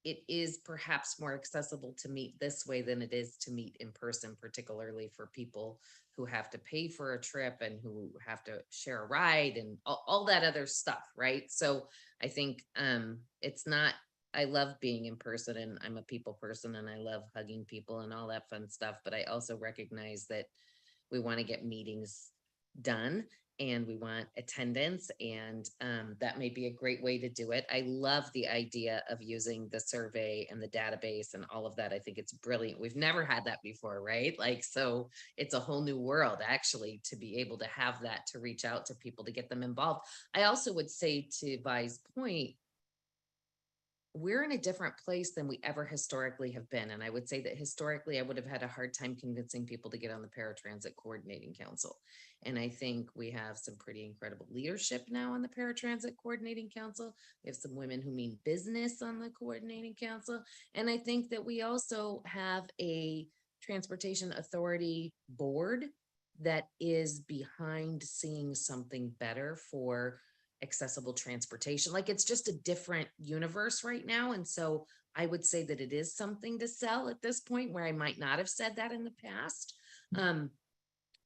it is perhaps more accessible to meet this way than it is to meet in person, particularly for people who have to pay for a trip and who have to share a ride and all that other stuff, right? So I think it's not, I love being in person and I'm a people person and I love hugging people and all that fun stuff, but I also recognize that we want to get meetings done and we want attendance, and that may be a great way to do it. I love the idea of using the survey and the database and all of that. I think it's brilliant. We've never had that before, right? Like, so it's a whole new world actually to be able to have that, to reach out to people, to get them involved. I also would say, to Vi's point, we're in a different place than we ever historically have been. And I would say that historically, I would have had a hard time convincing people to get on the Paratransit Coordinating Council. And I think we have some pretty incredible leadership now on the Paratransit Coordinating Council. We have some women who mean business on the Coordinating Council. And I think that we also have a Transportation Authority board that is behind seeing something better for accessible transportation. Like, it's just a different universe right now. And so I would say that it is something to sell at this point, where I might not have said that in the past.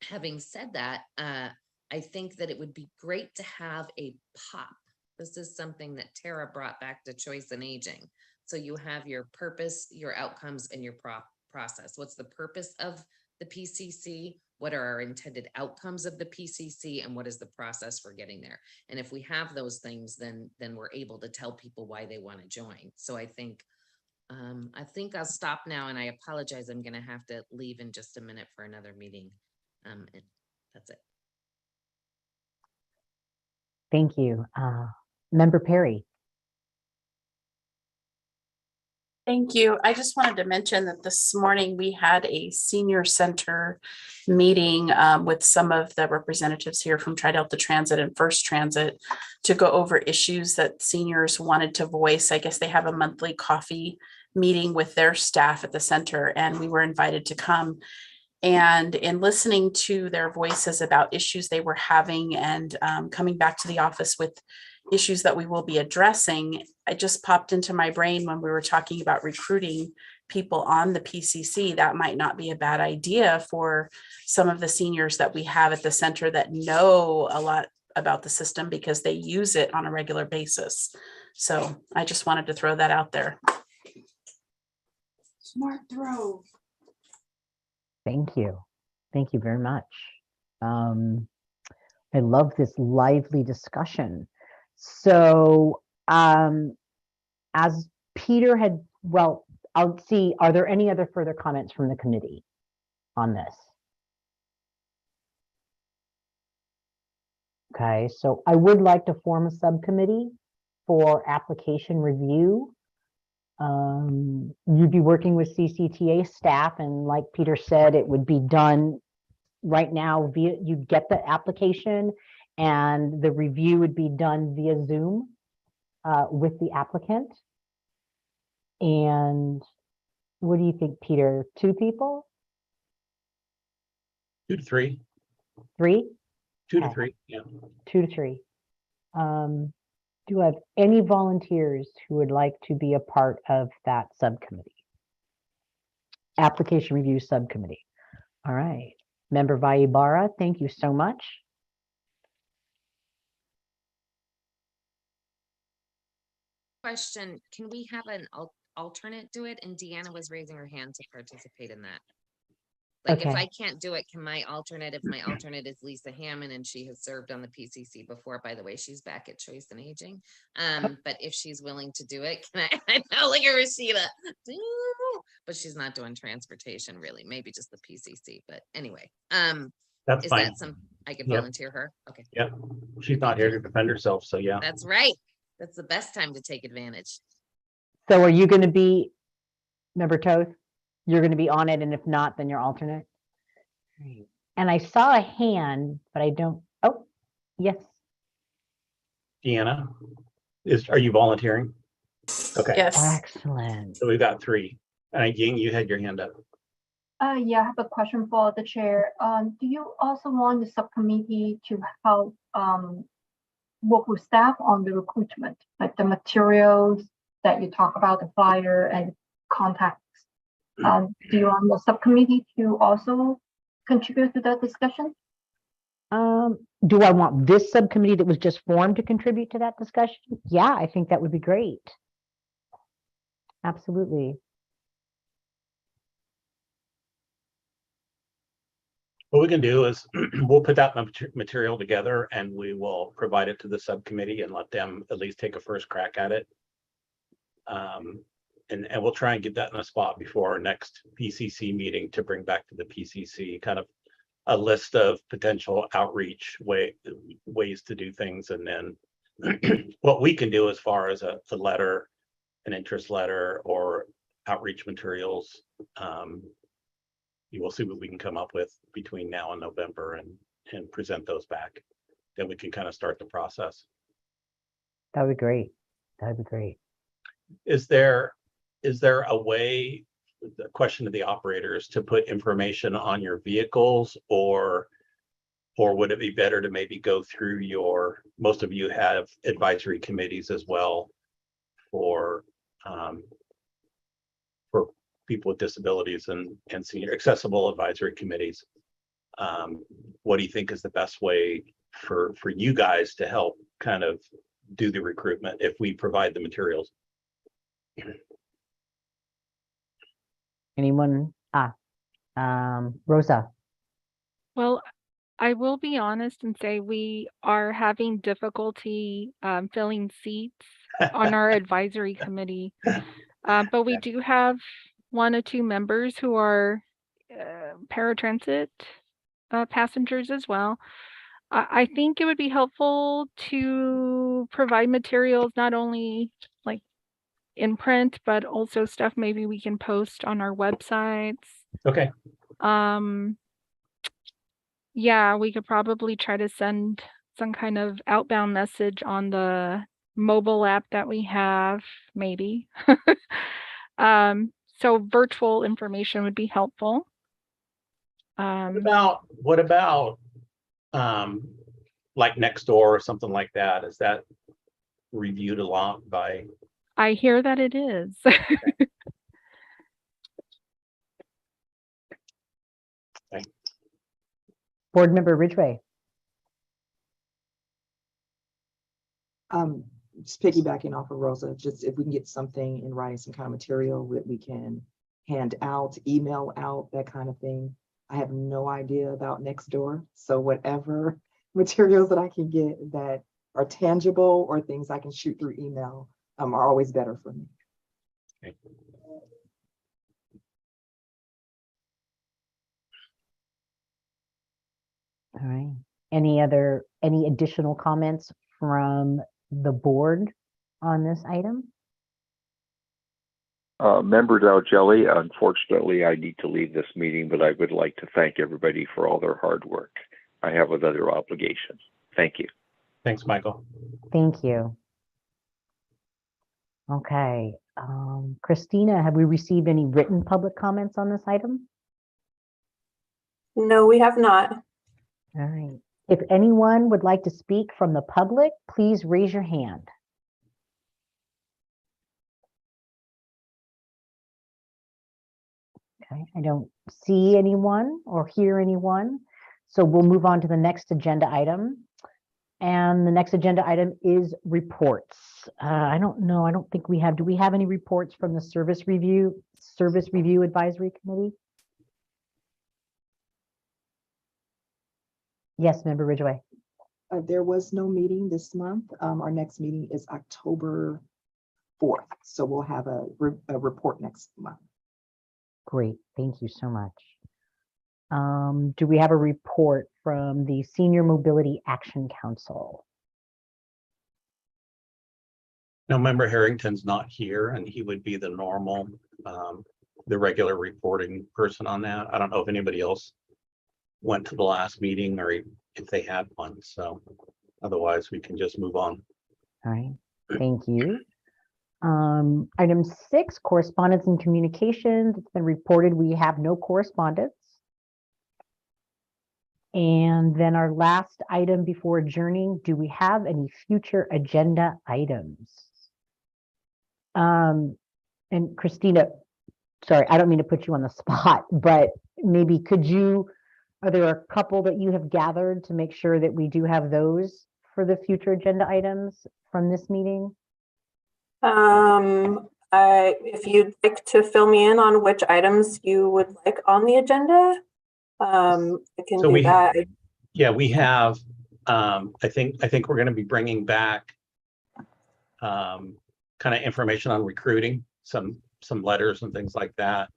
Having said that, I think that it would be great to have a POP. This is something that Tara brought back to Choice and Aging. So you have your purpose, your outcomes, and your process. What's the purpose of the PCC? What are our intended outcomes of the PCC, and what is the process for getting there? And if we have those things, then we're able to tell people why they want to join. So I think I'll stop now, and I apologize. I'm going to have to leave in just a minute for another meeting. And that's it. Thank you. Member Perry. Thank you. I just wanted to mention that this morning we had a senior center meeting with some of the representatives here from Tri-Delta Transit and First Transit to go over issues that seniors wanted to voice. I guess they have a monthly coffee meeting with their staff at the center, and we were invited to come. And in listening to their voices about issues they were having and coming back to the office with issues that we will be addressing, it just popped into my brain when we were talking about recruiting people on the PCC. That might not be a bad idea for some of the seniors that we have at the center that know a lot about the system because they use it on a regular basis. So I just wanted to throw that out there. Smart throw. Thank you. Thank you very much. I love this lively discussion. So as Peter had, well, I'll see, are there any other further comments from the committee on this? Okay, so I would like to form a subcommittee for application review. You'd be working with CCTA staff, and like Peter said, it would be done right now via, you'd get the application and the review would be done via Zoom with the applicant. And what do you think, Peter? 2 people? 2 to 3. 3? 2 to Okay. 3, yeah. 2 to 3. Do I have any volunteers who would like to be a part of that subcommittee? Application review subcommittee. All right. Member Vayibara, thank you so much. Question, can we have an alternate do it? And Deanna was raising her hand to participate in that. Like if Okay. I can't do it, can my alternate, if my alternate is Lisa Hammond and she has served on the PCC before, by the way, she's back at Choice and Aging. But if she's willing to do it, can I know like a Rashida, but she's not doing transportation really, maybe just the PCC, but anyway, That's is fine. that some, I could Yep. volunteer her? Okay, Yep. She's not here to defend herself, so yeah. that's right. That's the best time to take advantage. So are you going to be, Member Toth? You're going to be on it, and if not, then you're alternate. Great. And I saw a hand, but I don't. Oh, yes. Deanna, are you volunteering? Okay. Yes. Excellent. So we've got 3. And Ying, you had your hand up. Yeah, I have a question for the chair. Do you also want the subcommittee to help work with staff on the recruitment, like the materials that you talk about, the flyer and contacts? Do you want the subcommittee to also contribute to that discussion? Do I want this subcommittee that was just formed to contribute to that discussion? Yeah, I think that would be great. Absolutely. What we can do is we'll put that material together and we will provide it to the subcommittee and let them at least take a first crack at it. And we'll try and get that in a spot before our next PCC meeting to bring back to the PCC kind of a list of potential outreach ways to do things. And then what we can do as far as a letter, an interest letter or outreach materials, you will see what we can come up with between now and November and present those back. Then we can kind of start the process. That would be great. That would be great. Is there a way, the question to the operators, to put information on your vehicles, or would it be better to maybe go through most of you have advisory committees as well for people with disabilities and senior accessible advisory committees? What do you think is the best way for you guys to help kind of do the recruitment if we provide the materials? Anyone? Rosa. Well, I will be honest and say we are having difficulty filling seats on our advisory committee. But we do have 1 or 2 members who are paratransit passengers as well. I think it would be helpful to provide materials not only like in print, but also stuff maybe we can post on our websites. Okay. Yeah, we could probably try to send some kind of outbound message on the mobile app that we have, maybe. So virtual information would be helpful. What about like Nextdoor or something like that? Is that reviewed a lot by? I hear that it is. Okay. Board Member Ridgway. Just piggybacking off of Rosa, just if we can get something in writing, some kind of material that we can hand out, email out, that kind of thing. I have no idea about Nextdoor, so whatever materials that I can get that are tangible or things I can shoot through email are always better for me. Okay. All right. Any additional comments from the board on this item? Member Jelly, unfortunately, I need to leave this meeting, but I would like to thank everybody for all their hard work. I have other obligations. Thank you. Thanks, Michael. Thank you. Okay. Christina, have we received any written public comments on this item? No, we have not. All right. If anyone would like to speak from the public, please raise your hand. Okay, I don't see anyone or hear anyone. So we'll move on to the next agenda item. And the next agenda item is reports. I don't know. I don't think we have. Do we have any reports from the Service Review Advisory Committee? Yes, Member Ridgway. There was no meeting this month. Our next meeting is October 4th. So we'll have a report next month. Great. Thank you so much. Do we have a report from the Senior Mobility Action Council? No, Member Harrington's not here, and he would be the normal, the regular reporting person on that. I don't know if anybody else went to the last meeting or if they had one. So otherwise, we can just move on. All right. Thank you. Item 6, correspondence and communications. It's been reported we have no correspondence. And then our last item before adjourning, do we have any future agenda items? And Christina, sorry, I don't mean to put you on the spot, but maybe are there a couple that you have gathered to make sure that we do have those for the future agenda items from this meeting? If you'd like to fill me in on which items you would like on the agenda, I can do that. Yeah, we have, I think we're going to be bringing back kind of information on recruiting, some letters and things like that.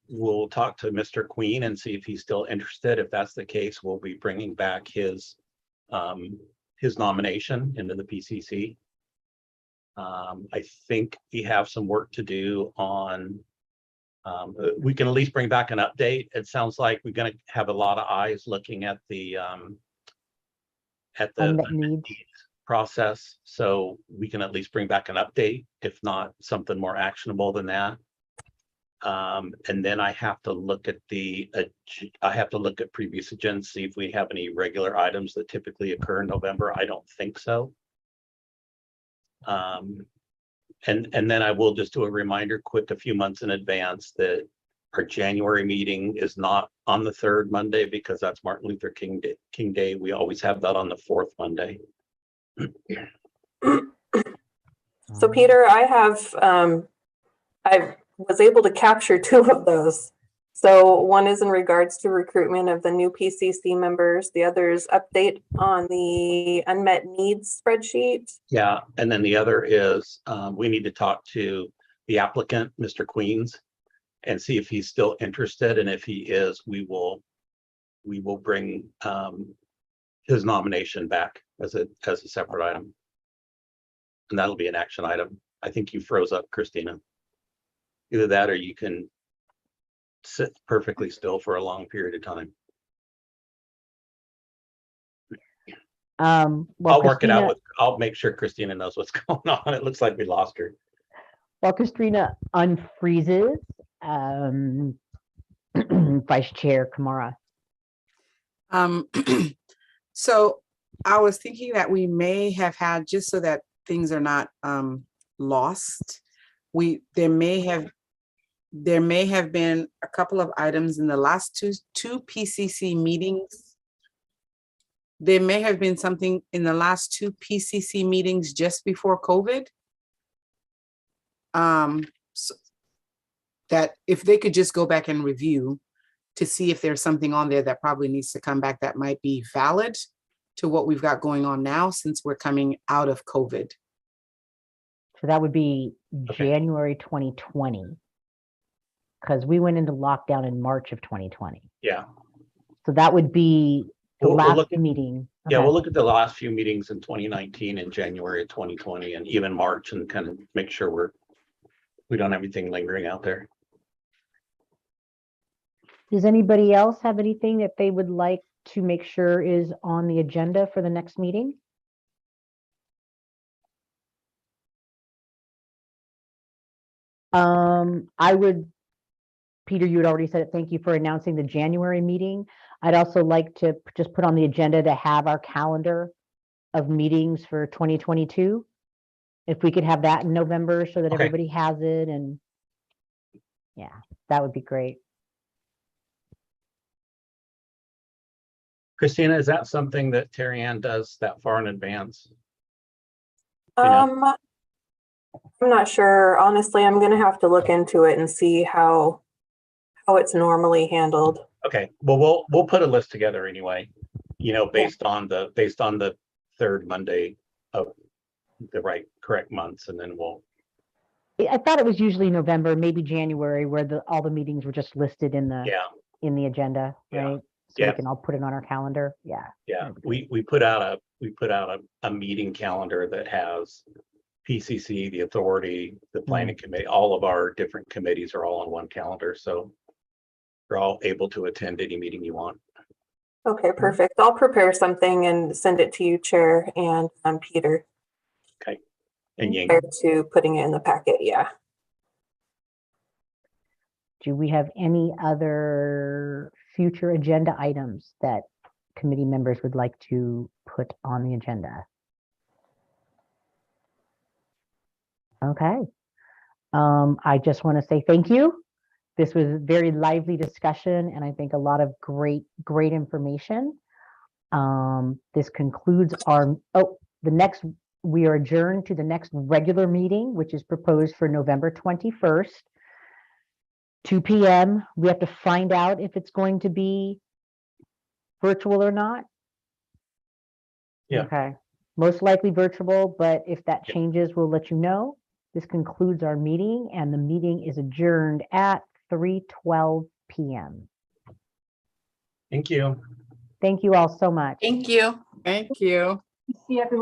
We'll talk to Mr. Queen and see if he's still interested. If that's the case, we'll be bringing back his nomination into the PCC. I think we have some work to do on, we can at least bring back an update. It sounds like we're going to have a lot of eyes looking at the needs process. So we can at least bring back an update, if not something more actionable than that. And then I have to look at previous agendas, see if we have any regular items that typically occur in November. I don't think so. And then I will just do a reminder quick a few months in advance that our January meeting is not on the 3rd Monday because that's Martin Luther King Day. We always have that on the 4th Monday. So Peter, I was able to capture 2 of those. So one is in regards to recruitment of the new PCC members. The other is update on the unmet needs spreadsheet. Yeah, and then the other is we need to talk to the applicant, Mr. Queens, and see if he's still interested. And if he is, we will bring his nomination back as a separate item. And that'll be an action item. I think you froze up, Christina. Either that or you can sit perfectly still for a long period of time. Well, I'll work it out I'll make sure Christina knows what's going on. It looks like we lost her. While Christina unfreezes, Vice Chair Kamara. So I was thinking that we may have had, just so that things are not lost, there may have been a couple of items in the last two PCC meetings. There may have been something in the last 2 PCC meetings just before COVID. So that if they could just go back and review to see if there's something on there that probably needs to come back that might be valid to what we've got going on now, since we're coming out of COVID. So that would be January 2020, because we went into lockdown in March of 2020. Yeah. So that would be the last meeting. Yeah, we'll look at the last few meetings in 2019 and January of 2020 and even March and kind of make sure we don't have anything lingering out there. Does anybody else have anything that they would like to make sure is on the agenda for the next meeting? Peter, you had already said it. Thank you for announcing the January meeting. I'd also like to just put on the agenda to have our calendar of meetings for 2022. If we could have that in November so that Okay. everybody has it, and yeah, that would be great. Christina, is that something that Terry Ann does that far in advance? You know? I'm not sure. Honestly, I'm gonna have to look into it and see how it's normally handled. Okay, well, we'll put a list together anyway, you know, based on the third Monday of the correct months, and then we'll. I thought it was usually November, maybe January, where all the meetings were just listed in the agenda, Yeah. right? So Yeah. we can all put it on our calendar. Yeah. Yeah, we put out a meeting calendar that has PCC, the authority, the planning committee, all of our different committees are all on one calendar, so you're all able to attend any meeting you want. Okay, perfect. I'll prepare something and send it to you, Chair, and Peter. Okay. And Ying. Prior to putting it in the packet, yeah. Do we have any other future agenda items that committee members would like to put on the agenda? Okay. I just want to say thank you. This was a very lively discussion, and I think a lot of great information. This concludes our, we are adjourned to the next regular meeting, which is proposed for November 21st, 2 p.m. We have to find out if it's going to be virtual or not. Yeah. Okay. Most likely virtual, but if that changes, we'll let you know. This concludes our meeting, and the meeting is adjourned at 3:12 p.m. Thank you. Thank you all so much. Thank you. Thank you. See everyone.